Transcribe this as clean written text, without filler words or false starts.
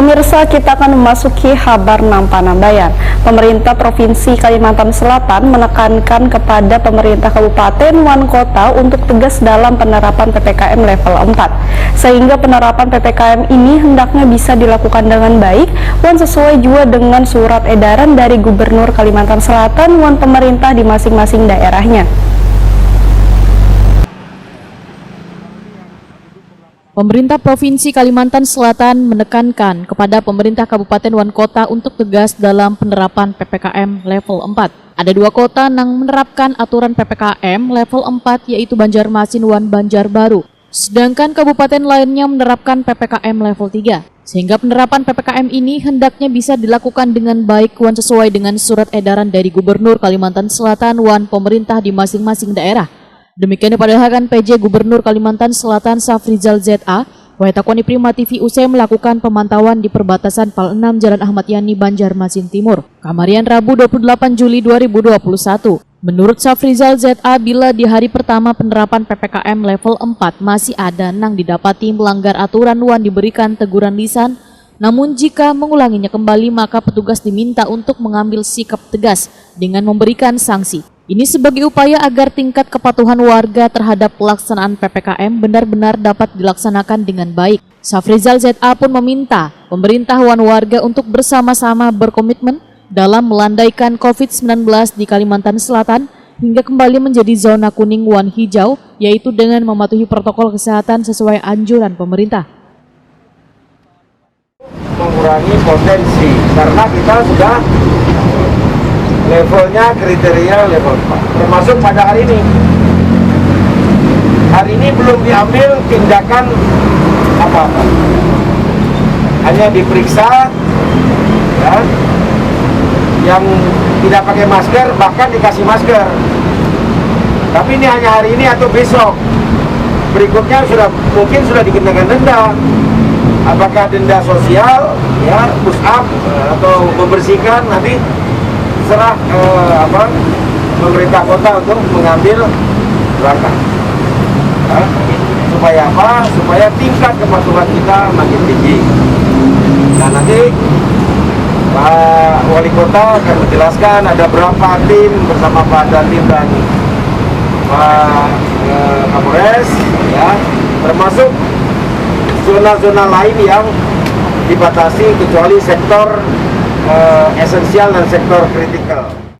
Pemirsa, kita akan memasuki kabar Nampanambayan. Pemerintah Provinsi Kalimantan Selatan menekankan kepada pemerintah kabupaten wan kota untuk tegas dalam penerapan PPKM level 4. Sehingga penerapan PPKM ini hendaknya bisa dilakukan dengan baik, wan sesuai juga dengan surat edaran dari Gubernur Kalimantan Selatan wan pemerintah di masing-masing daerahnya. Pemerintah Provinsi Kalimantan Selatan menekankan kepada pemerintah Kabupaten wan kota untuk tegas dalam penerapan PPKM level 4. Ada dua kota yang menerapkan aturan PPKM level 4 yaitu Banjarmasin wan Banjarbaru. Sedangkan kabupaten lainnya menerapkan PPKM level 3. Sehingga penerapan PPKM ini hendaknya bisa dilakukan dengan baik wan sesuai dengan surat edaran dari Gubernur Kalimantan Selatan wan pemerintah di masing-masing daerah. Demikian dipadahkan PJ Gubernur Kalimantan Selatan Safrizal ZA, Wahetakoni Prima TV usai melakukan pemantauan di perbatasan Pal 6 Jalan Ahmad Yani Banjarmasin Timur, Kamarian Rabu 28 Juli 2021. Menurut Safrizal ZA, bila di hari pertama penerapan PPKM level 4 masih ada yang didapati melanggar aturan wan diberikan teguran lisan, namun jika mengulanginya kembali maka petugas diminta untuk mengambil sikap tegas dengan memberikan sanksi. Ini sebagai upaya agar tingkat kepatuhan warga terhadap pelaksanaan PPKM benar-benar dapat dilaksanakan dengan baik. Safrizal ZA pun meminta pemerintah wan warga untuk bersama-sama berkomitmen dalam melandaikan COVID-19 di Kalimantan Selatan hingga kembali menjadi zona kuning wan hijau, yaitu dengan mematuhi protokol kesehatan sesuai anjuran pemerintah. Mengurangi potensi karena kita sudah levelnya kriteria level 4, termasuk pada hari ini. Hari ini belum diambil tindakan apa-apa, hanya diperiksa ya, yang tidak pakai masker bahkan dikasih masker. Tapi ini hanya hari ini atau besok. Berikutnya mungkin sudah dikenakan denda. Apakah denda sosial, ya push up atau membersihkan, nanti serah pemerintah kota untuk mengambil langkah. Supaya apa? Supaya tingkat kepatuhan kita makin tinggi. Nah, nanti Pak Wali Kota akan menjelaskan ada berapa tim bersama Pak Dandim dan Pak Kapolres, ya, termasuk zona-zona lain yang dibatasi kecuali sektor esensial dan sektor kritikal.